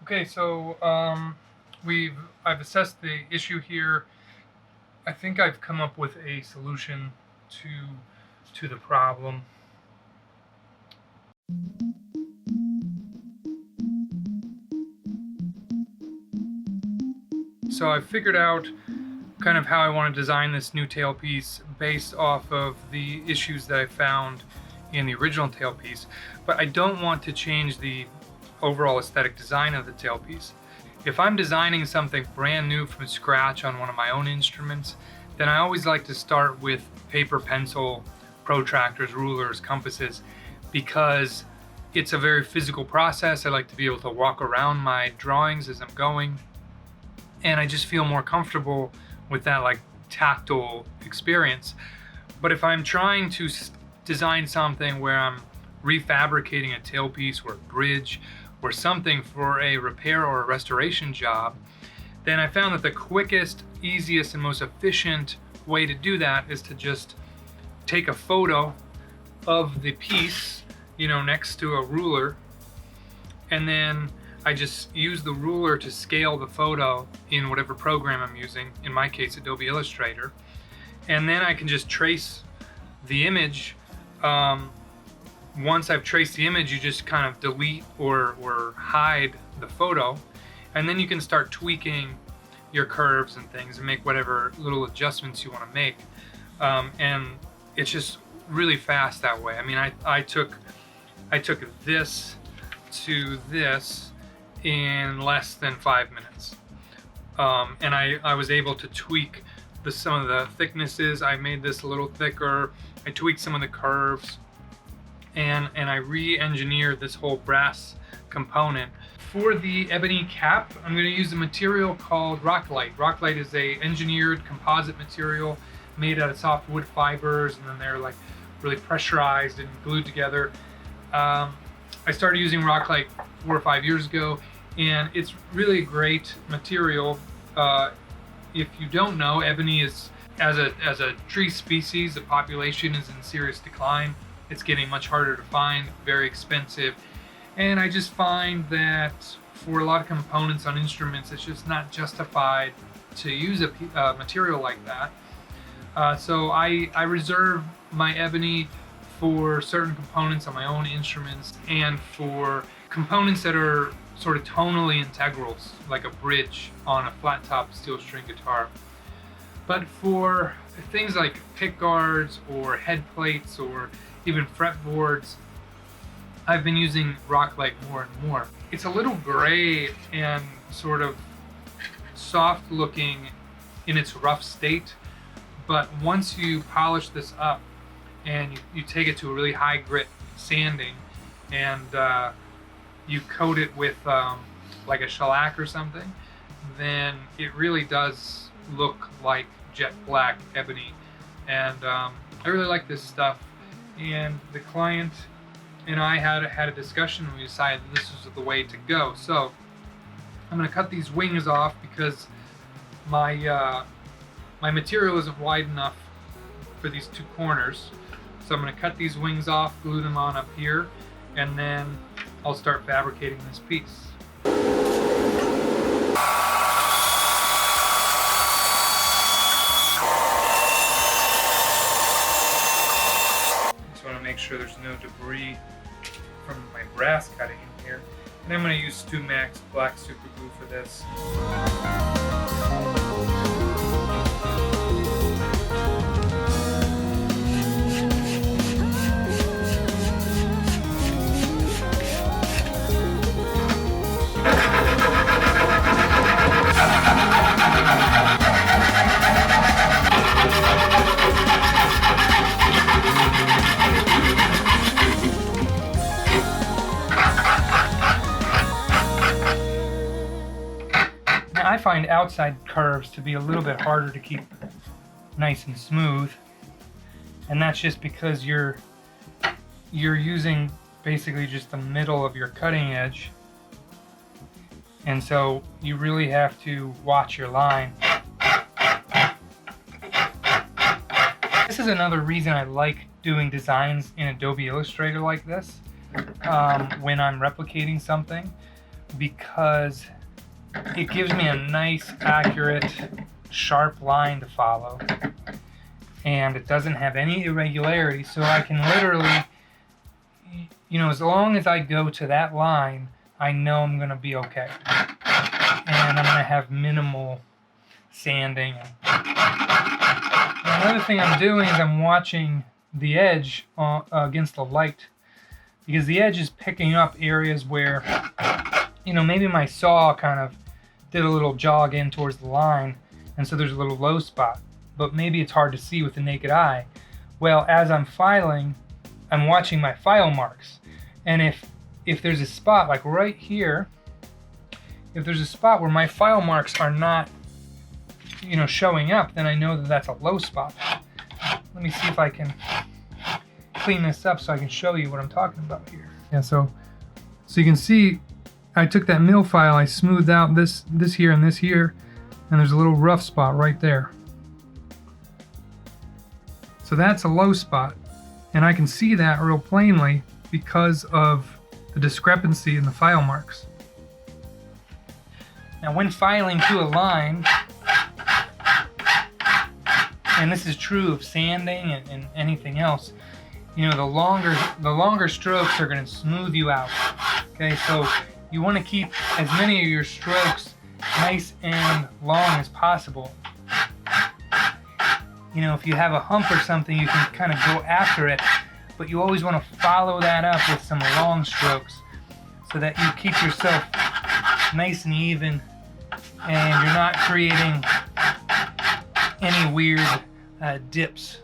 Okay, so I've assessed the issue here. I think I've come up with a solution to the problem. So I've figured out kind of how I want to design this new tailpiece based off of the issues that I found in the original tailpiece, but I don't want to change the overall aesthetic design of the tailpiece. If I'm designing something brand new from scratch on one of my own instruments, then I always like to start with paper, pencil, protractors, rulers, compasses, because it's a very physical process. I like to be able to walk around my drawings as I'm going, and I just feel more comfortable with that like tactile experience. But if I'm trying to design something where I'm refabricating a tailpiece or a bridge or something for a repair or a restoration job, then I found that the quickest, easiest, and most efficient way to do that is to just take a photo of the piece, next to a ruler, and then I just use the ruler to scale the photo in whatever program I'm using, in my case Adobe Illustrator, and then I can just trace the image. Once I've traced the image, you just kind of delete or hide the photo, and then you can start tweaking your curves and things and make whatever little adjustments you want to make, and it's just really fast that way. I mean, I took this to this in less than 5 minutes, and I was able to tweak some of the thicknesses. I made this a little thicker. I tweaked some of the curves, and I re-engineered this whole brass component. For the ebony cap, I'm going to use a material called Rocklite. Rocklite is a engineered composite material made out of soft wood fibers, and then they're like really pressurized and glued together. I started using Rocklite 4 or 5 years ago, and it's really a great material. If you don't know, ebony is, as a tree species, the population is in serious decline. It's getting much harder to find, very expensive, and I just find that for a lot of components on instruments, it's just not justified to use a material like that. So I reserve my ebony for certain components on my own instruments, and for components that are sort of tonally integrals, like a bridge on a flat top steel string guitar. But for things like pick guards or head plates or even fretboards, I've been using Rocklite more and more. It's a little gray and sort of soft looking in its rough state, but once you polish this up and you take it to a really high grit sanding, and you coat it with like a shellac or something, then it really does look like jet black ebony. And I really like this stuff, and the client and I had a discussion, and we decided this was the way to go. So I'm going to cut these wings off because my material isn't wide enough for these two corners. So I'm going to cut these wings off, glue them on up here, and then I'll start fabricating this piece. Just want to make sure there's no debris from my brass cutting in here. And I'm going to use Stumax black super glue for this. I find outside curves to be a little bit harder to keep nice and smooth, and that's just because you're using basically just the middle of your cutting edge, and so you really have to watch your line. This is another reason I like doing designs in Adobe Illustrator like this when I'm replicating something. because it gives me a nice, accurate, sharp line to follow, and it doesn't have any irregularity, so I can literally, you know, as long as I go to that line, I know I'm going to be okay, and I'm going to have minimal sanding. Another thing I'm doing is I'm watching the edge against the light, because the edge is picking up areas where, you know, maybe my saw kind of did a little jog in towards the line, and so there's a little low spot, but maybe it's hard to see with the naked eye. Well, as I'm filing, I'm watching my file marks, and if there's a spot like right here, if there's a spot where my file marks are not, you know, showing up, then I know that that's a low spot. Let me see if I can clean this up so I can show you what I'm talking about here. Yeah, so you can see I took that mill file, I smoothed out this here and this here, and there's a little rough spot right there. So that's a low spot, and I can see that real plainly because of the discrepancy in the file marks. Now when filing to a line, and this is true of sanding and anything else, you know, the longer strokes are going to smooth you out. Okay, so you want to keep as many of your strokes nice and long as possible. You know, if you have a hump or something, you can kind of go after it, but you always want to follow that up with some long strokes so that you keep yourself nice and even, and you're not creating any weird dips.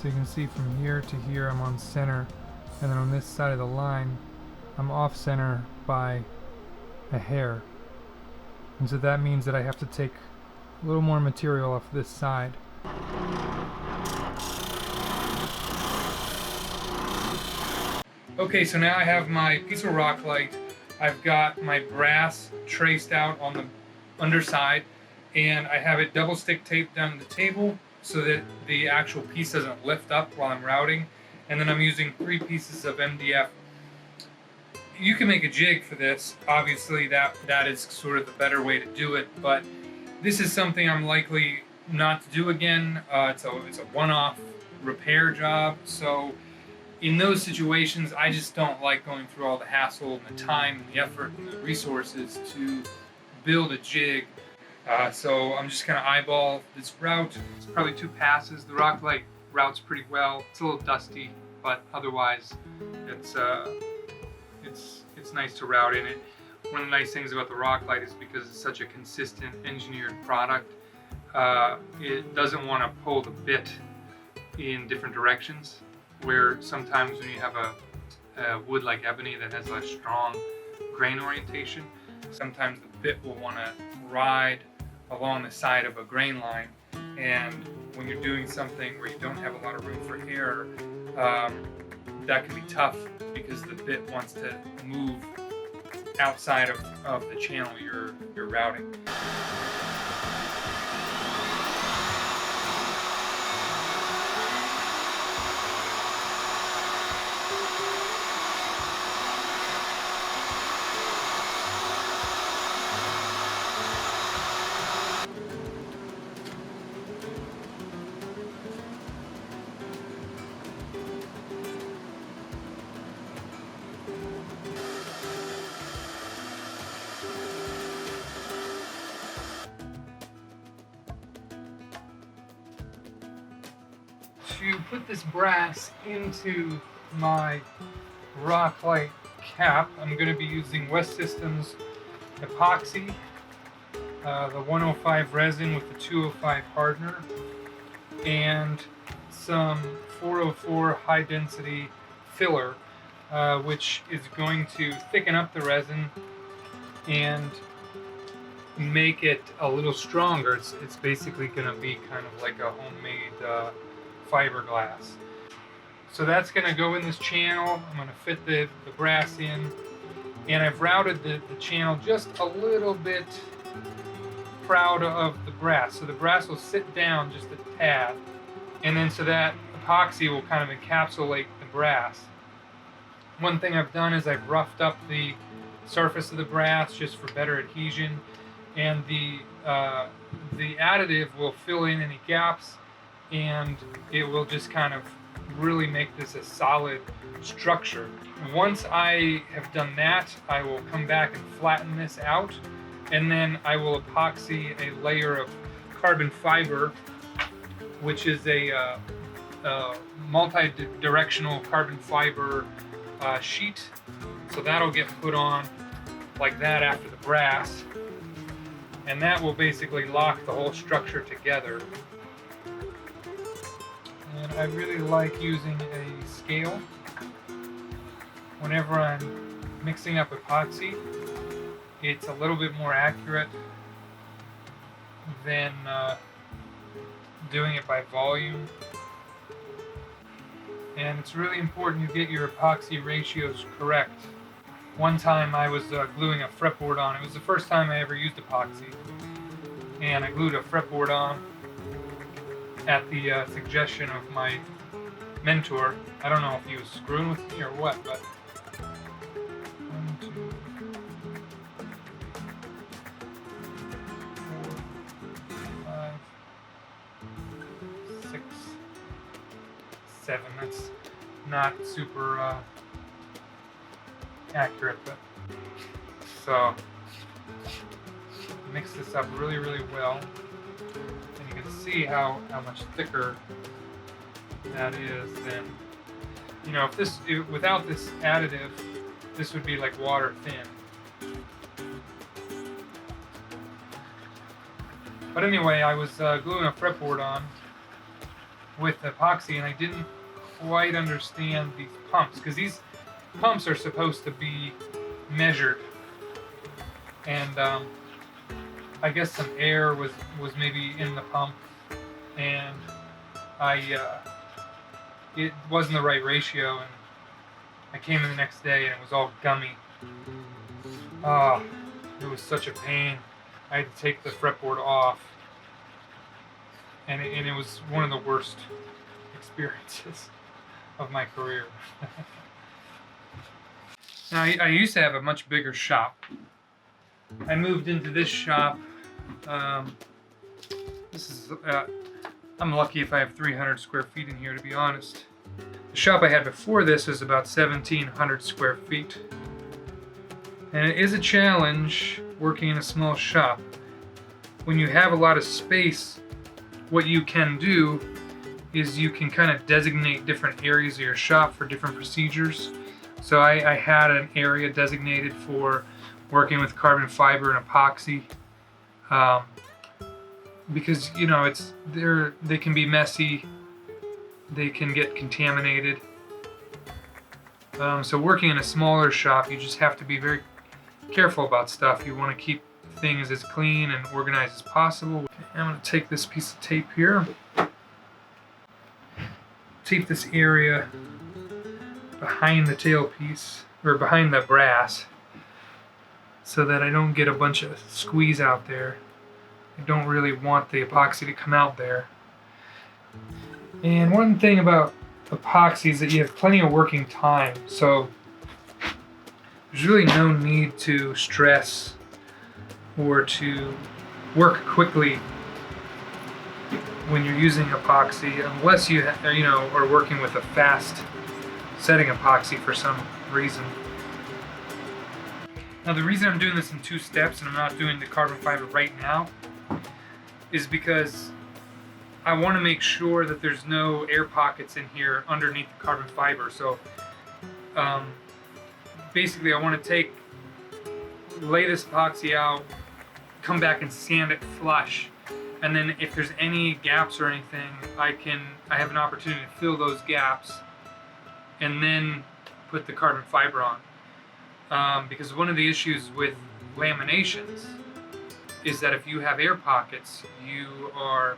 So you can see from here to here I'm on center, and then on this side of the line I'm off center by a hair. And so that means that I have to take a little more material off this side. Okay, so now I have my piece of rock light. I've got my brass traced out on the underside, and I have it double stick taped down the table so that the actual piece doesn't lift up while I'm routing. And then I'm using 3 pieces of MDF. You can make a jig for this. Obviously that is sort of the better way to do it, but this is something I'm likely not to do again. It's a one-off repair job, so in those situations I just don't like going through all the hassle and the time and the effort and the resources to build a jig. So I'm just going to eyeball this route. It's probably 2 passes. The rock light routes pretty well. It's a little dusty, but otherwise it's nice to route in it. One of the nice things about the rock light is because it's such a consistent engineered product, it doesn't want to pull the bit in different directions, where sometimes when you have a wood like ebony that has a strong grain orientation, sometimes the bit will want to ride along the side of a grain line, and when you're doing something where you don't have a lot of room for air, that can be tough because the bit wants to move outside of the channel you're routing. to put this brass into my Rocklight cap, I'm going to be using West Systems Epoxy, the 105 resin with the 205 hardener, and some 404 high density filler, which is going to thicken up the resin and make it a little stronger. It's basically going to be kind of like a homemade fiberglass. So that's going to go in this channel. I'm going to fit the brass in, and I've routed the channel just a little bit proud of the brass. So the brass will sit down just a tad, and then so that epoxy will kind of encapsulate the brass. One thing I've done is I've roughed up the surface of the brass just for better adhesion, and the additive will fill in any gaps, and it will just kind of really make this a solid structure. Once I have done that, I will come back and flatten this out, and then I will epoxy a layer of carbon fiber, which is a multi-directional carbon fiber sheet. So that'll get put on like that after the brass, and that will basically lock the whole structure together. And I really like using a scale whenever I'm mixing up epoxy. It's a little bit more accurate than doing it by volume. And it's really important you get your epoxy ratios correct. One time I was gluing a fretboard on. It was the first time I ever used epoxy. And I glued a fretboard on at the suggestion of my mentor. I don't know if he was screwing with me or what, but 1, 2, 4, 5, 6, 7. That's not super accurate, but so mix this up really, really well. And you can see how much thicker that is than, you know, without this additive, this would be like water thin. But anyway, I was gluing a fretboard on with epoxy, and I didn't quite understand these pumps, because these pumps are supposed to be measured, and I guess some air was maybe in the pump, and it wasn't the right ratio, and I came in the next day and it was all gummy. It was such a pain. I had to take the fretboard off, and it was one of the worst experiences of my career. Now, I used to have a much bigger shop. I moved into this shop. I'm lucky if I have 300 square feet in here, to be honest. The shop I had before this was about 1,700 square feet. And it is a challenge working in a small shop. When you have a lot of space, what you can do is you can kind of designate different areas of your shop for different procedures. So I had an area designated for working with carbon fiber and epoxy, because, you know, they can be messy, they can get contaminated. So working in a smaller shop, you just have to be very careful about stuff. You want to keep things as clean and organized as possible. Okay, I'm going to take this piece of tape here, tape this area behind the tailpiece, or behind the brass, so that I don't get a bunch of squeeze out there. I don't really want the epoxy to come out there. And one thing about epoxy is that you have plenty of working time, so there's really no need to stress or to work quickly when you're using epoxy, unless you are working with a fast setting epoxy for some reason. Now, the reason I'm doing this in 2 steps and I'm not doing the carbon fiber right now is because I want to make sure that there's no air pockets in here underneath the carbon fiber. So um, basically I want to lay this epoxy out, come back and sand it flush, and then if there's any gaps or anything, I have an opportunity to fill those gaps and then put the carbon fiber on. Because one of the issues with laminations is that if you have air pockets, you are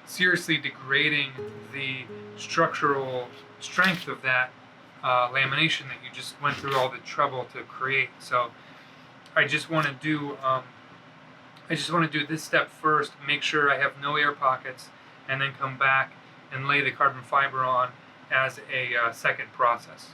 seriously degrading the structural strength of that lamination that you just went through all the trouble to create. So I just want to do this step first, make sure I have no air pockets, and then come back and lay the carbon fiber on as a second process.